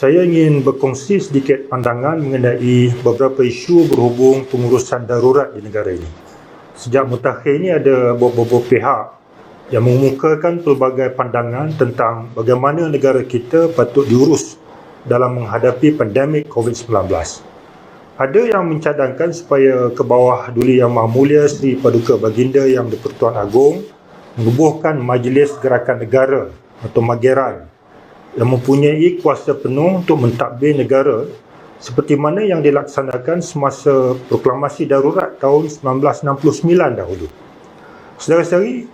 Saya ingin berkongsi sedikit pandangan mengenai beberapa isu berhubung pengurusan darurat di negara ini. Sejak mutakhir ini ada beberapa pihak yang mengemukakan pelbagai pandangan tentang bagaimana negara kita patut diurus dalam menghadapi pandemik COVID-19. Ada yang mencadangkan supaya ke bawah Duli Yang Maha Mulia Sri Paduka Baginda Yang di-Pertuan Agong menubuhkan Majlis Gerakan Negara atau Mageran yang mempunyai kuasa penuh untuk mentadbir negara seperti mana yang dilaksanakan semasa proklamasi darurat tahun 1969 dahulu. Saudara-saudari,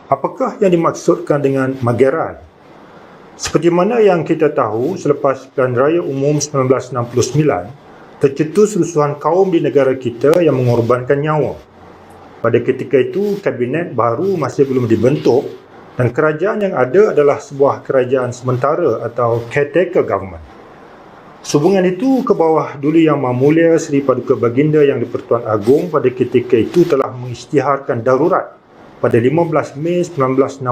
apakah yang dimaksudkan dengan Mageran? Seperti mana yang kita tahu, selepas Pilihan Raya Umum 1969, tercetus rusuhan kaum di negara kita yang mengorbankan nyawa. Pada ketika itu, kabinet baru masih belum dibentuk dan kerajaan yang ada adalah sebuah kerajaan sementara atau caretaker government. Sehubungan itu, ke bawah Duli Yang Maha Mulia Sri Paduka Baginda Yang di-Pertuan Agong pada ketika itu telah mengisytiharkan darurat pada 15 Mei 1969.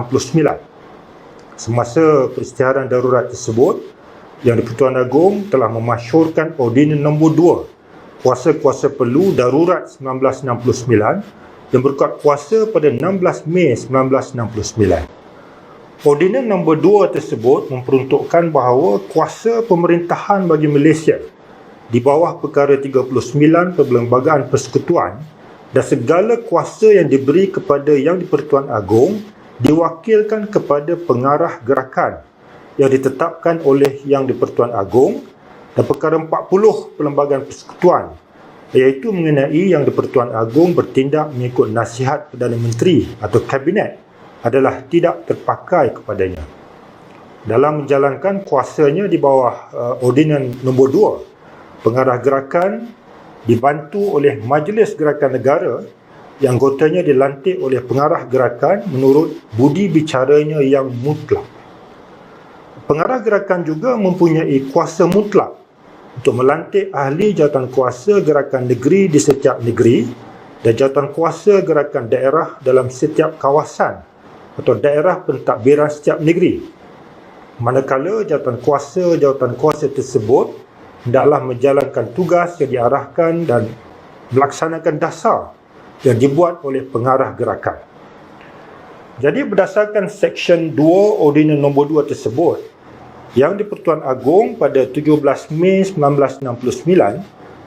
Semasa perisytiharan darurat tersebut, Yang di-Pertuan Agong telah memasyurkan Ordinan Nombor 2 Kuasa-Kuasa Perlu Darurat 1969 yang berkuat kuasa pada 16 Mei 1969. Ordinan Nombor 2 tersebut memperuntukkan bahawa kuasa pemerintahan bagi Malaysia di bawah Perkara 39 Perlembagaan Persekutuan dan segala kuasa yang diberi kepada Yang di-Pertuan Agong diwakilkan kepada pengarah gerakan yang ditetapkan oleh Yang di-Pertuan Agong, dan Perkara 40 Perlembagaan Persekutuan iaitu mengenai Yang di-Pertuan Agong bertindak mengikut nasihat Perdana Menteri atau Kabinet adalah tidak terpakai kepadanya. Dalam menjalankan kuasanya di bawah Ordinan Nombor 2, pengarah gerakan dibantu oleh Majlis Gerakan Negara yang anggotanya dilantik oleh pengarah gerakan menurut budi bicaranya yang mutlak. Pengarah gerakan juga mempunyai kuasa mutlak untuk melantik ahli jawatan kuasa gerakan negeri di setiap negeri dan jawatan kuasa gerakan daerah dalam setiap kawasan atau daerah pentadbiran setiap negeri. Manakala jawatan kuasa tersebut hendaklah menjalankan tugas yang diarahkan dan melaksanakan dasar yang dibuat oleh pengarah gerakan. Jadi berdasarkan Seksyen 2 Ordinan Nombor 2 tersebut, Yang di-Pertuan Agong pada 17 Mei 1969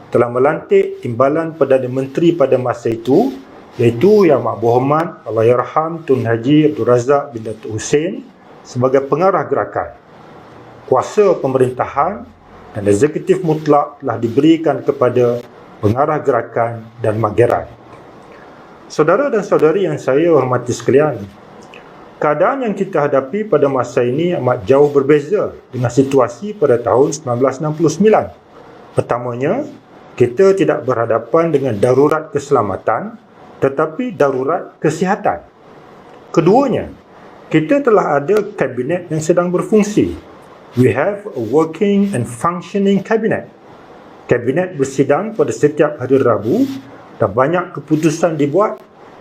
telah melantik Timbalan Perdana Menteri pada masa itu, iaitu Yang Amat Berhormat Allahyarham Tun Haji Abdul Razak bin Datuk Hussein sebagai pengarah gerakan. Kuasa pemerintahan dan eksekutif mutlak telah diberikan kepada pengarah gerakan dan Mageran. Saudara dan saudari yang saya hormati sekalian, keadaan yang kita hadapi pada masa ini amat jauh berbeza dengan situasi pada tahun 1969. Pertamanya, kita tidak berhadapan dengan darurat keselamatan tetapi darurat kesihatan. Keduanya, kita telah ada kabinet yang sedang berfungsi. We have a working and functioning cabinet. Kabinet bersidang pada setiap hari Rabu dan banyak keputusan dibuat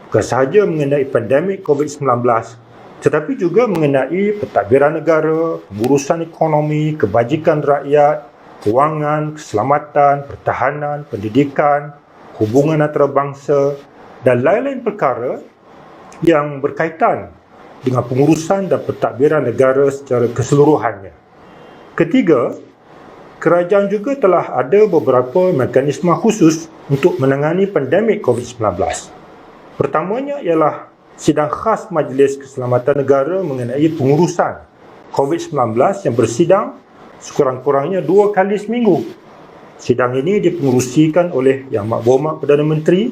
bukan sahaja mengenai pandemik COVID-19 tetapi juga mengenai pentadbiran negara, pengurusan ekonomi, kebajikan rakyat, kewangan, keselamatan, pertahanan, pendidikan, hubungan antarabangsa dan lain-lain perkara yang berkaitan dengan pengurusan dan pentadbiran negara secara keseluruhannya. Ketiga, kerajaan juga telah ada beberapa mekanisme khusus untuk menangani pandemik COVID-19. Pertamanya ialah sidang khas Majlis Keselamatan Negara mengenai pengurusan COVID-19 yang bersidang sekurang-kurangnya 2 kali seminggu. Sidang ini dipengerusikan oleh Yang Amat Berhormat Perdana Menteri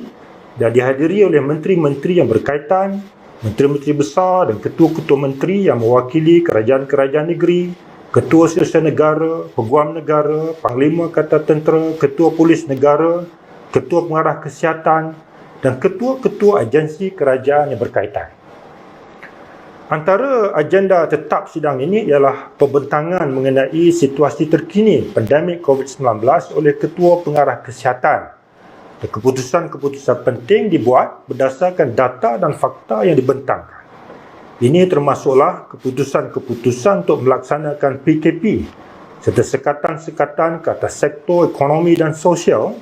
dan dihadiri oleh menteri-menteri yang berkaitan, menteri-menteri besar dan ketua-ketua menteri yang mewakili kerajaan-kerajaan negeri, ketua setiausaha negara, peguam negara, panglima Angkatan Tentera, ketua polis negara, ketua pengarah kesihatan dan ketua-ketua agensi kerajaan yang berkaitan. Antara agenda tetap sidang ini ialah pembentangan mengenai situasi terkini pandemik COVID-19 oleh ketua pengarah kesihatan. Dan keputusan-keputusan penting dibuat berdasarkan data dan fakta yang dibentangkan. Ini termasuklah keputusan-keputusan untuk melaksanakan PKP serta sekatan-sekatan ke atas sektor ekonomi dan sosial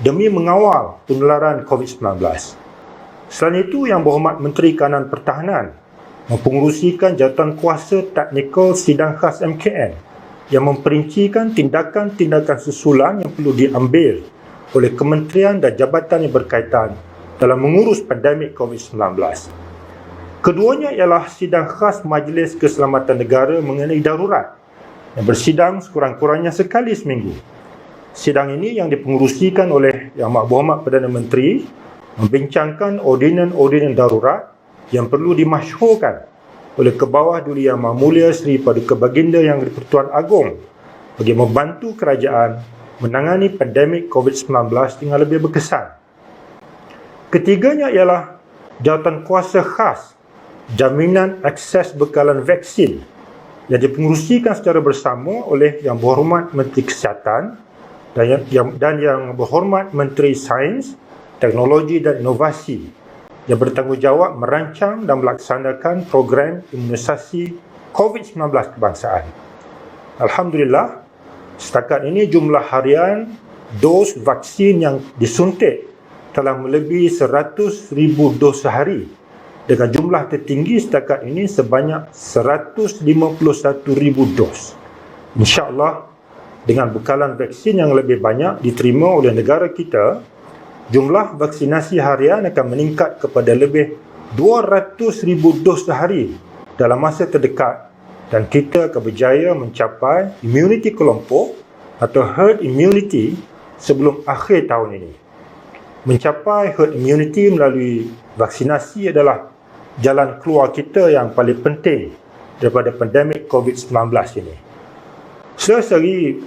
demi mengawal penularan COVID-19. Selain itu, Yang Berhormat Menteri Kanan Pertahanan mempengerusikan jawatan kuasa teknikal sidang khas MKN yang memperincikan tindakan-tindakan susulan yang perlu diambil oleh kementerian dan jabatan yang berkaitan dalam mengurus pandemik COVID-19. Keduanya ialah sidang khas Majlis Keselamatan Negara mengenai darurat yang bersidang sekurang-kurangnya sekali seminggu. Sidang ini yang dipengerusikan oleh Yang Amat Berhormat Perdana Menteri membincangkan ordinan-ordinan darurat yang perlu dimasyhurkan oleh Kebawah Duli Yang Maha Mulia Seri Paduka Baginda Yang di-Pertuan Agong bagi membantu kerajaan menangani pandemik COVID-19 dengan lebih berkesan. Ketiganya ialah jawatan kuasa khas jaminan akses bekalan vaksin yang dipengerusikan secara bersama oleh Yang Berhormat Menteri Kesihatan dan Yang Berhormat Menteri Sains, Teknologi dan Inovasi yang bertanggungjawab merancang dan melaksanakan program imunisasi COVID-19 kebangsaan. Alhamdulillah, setakat ini jumlah harian dos vaksin yang disuntik telah melebihi 100,000 dos sehari, dengan jumlah tertinggi setakat ini sebanyak 151,000 dos. InsyaAllah, dengan bekalan vaksin yang lebih banyak diterima oleh negara kita, jumlah vaksinasi harian akan meningkat kepada lebih 200,000 dos sehari dalam masa terdekat dan kita akan berjaya mencapai immunity kelompok atau herd immunity sebelum akhir tahun ini. Mencapai herd immunity melalui vaksinasi adalah jalan keluar kita yang paling penting daripada pandemik COVID-19 ini. Saudara-saudari,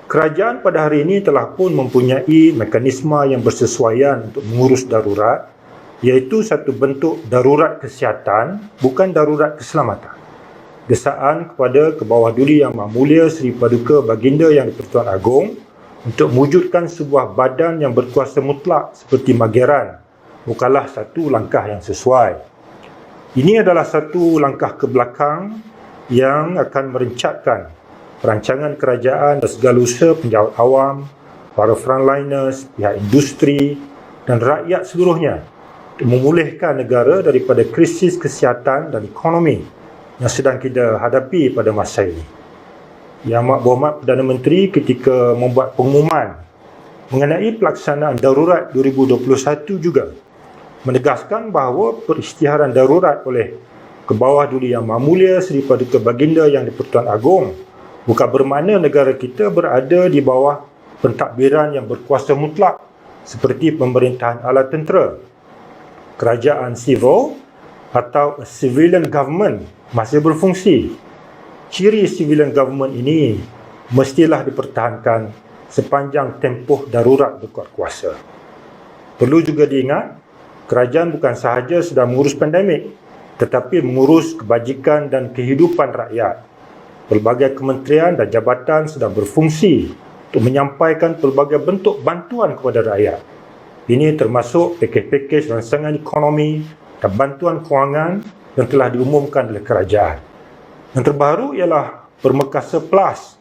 kerajaan pada hari ini telah pun mempunyai mekanisme yang bersesuaian untuk mengurus darurat, iaitu satu bentuk darurat kesihatan, bukan darurat keselamatan. Desaan kepada Kebawah Duli Yang Maha Mulia Seri Paduka Baginda Yang di-Pertuan Agong untuk mewujudkan sebuah badan yang berkuasa mutlak seperti Mageran bukanlah satu langkah yang sesuai. Ini adalah satu langkah ke belakang yang akan merencatkan perancangan kerajaan dan segala usaha penjawat awam, para frontliners, pihak industri dan rakyat seluruhnya untuk memulihkan negara daripada krisis kesihatan dan ekonomi yang sedang kita hadapi pada masa ini. Yang Amat Berhormat Perdana Menteri ketika membuat pengumuman mengenai pelaksanaan darurat 2021 juga menegaskan bahawa perisytiharan darurat oleh Kebawah Duli Yang Maha Mulia Seri Paduka Baginda Yang di-Pertuan Agong bukan bermakna negara kita berada di bawah pentadbiran yang berkuasa mutlak seperti pemerintahan ala tentera. Kerajaan sivil atau civilian government masih berfungsi. Ciri civilian government ini mestilah dipertahankan sepanjang tempoh darurat berkuat kuasa. Perlu juga diingat, kerajaan bukan sahaja sedang mengurus pandemik, tetapi mengurus kebajikan dan kehidupan rakyat. Pelbagai kementerian dan jabatan sedang berfungsi untuk menyampaikan pelbagai bentuk bantuan kepada rakyat. Ini termasuk pakej-pakej rangsangan ekonomi dan bantuan kewangan yang telah diumumkan oleh kerajaan. Yang terbaru ialah Permekasa Plus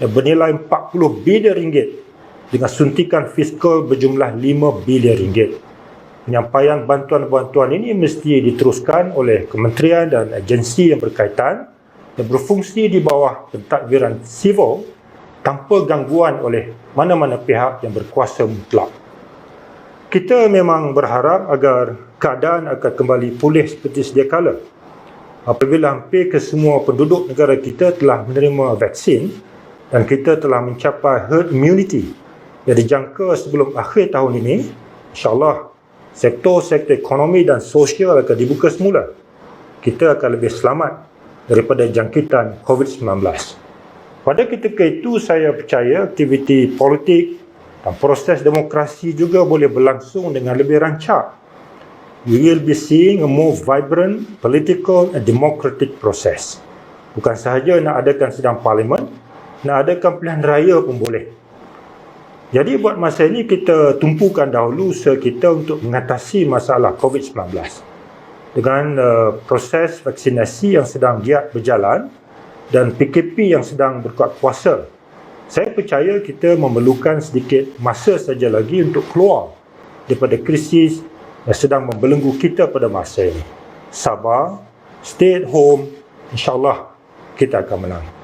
yang bernilai 40 bilion ringgit dengan suntikan fiskal berjumlah 5 bilion ringgit. Penyampaian bantuan-bantuan ini mesti diteruskan oleh kementerian dan agensi yang berkaitan yang berfungsi di bawah pentadbiran sivil tanpa gangguan oleh mana-mana pihak yang berkuasa mutlak. Kita memang berharap agar keadaan akan kembali pulih seperti sedia kala. Apabila hampir kesemua penduduk negara kita telah menerima vaksin dan kita telah mencapai herd immunity yang dijangka sebelum akhir tahun ini, insyaAllah sektor-sektor ekonomi dan sosial akan dibuka semula. Kita akan lebih selamat daripada jangkitan COVID-19. Pada ketika itu, saya percaya aktiviti politik dan proses demokrasi juga boleh berlangsung dengan lebih rancak. We will be seeing a more vibrant political and democratic process. Bukan sahaja nak adakan sidang parlimen, nak adakan pilihan raya pun boleh. Jadi buat masa ini kita tumpukan dahulu usaha kita untuk mengatasi masalah COVID-19. Dengan proses vaksinasi yang sedang giat berjalan, dan PKP yang sedang berkuat kuasa. Saya percaya kita memerlukan sedikit masa saja lagi untuk keluar daripada krisis yang sedang membelenggu kita pada masa ini. Sabar, stay at home, insyaAllah kita akan menang.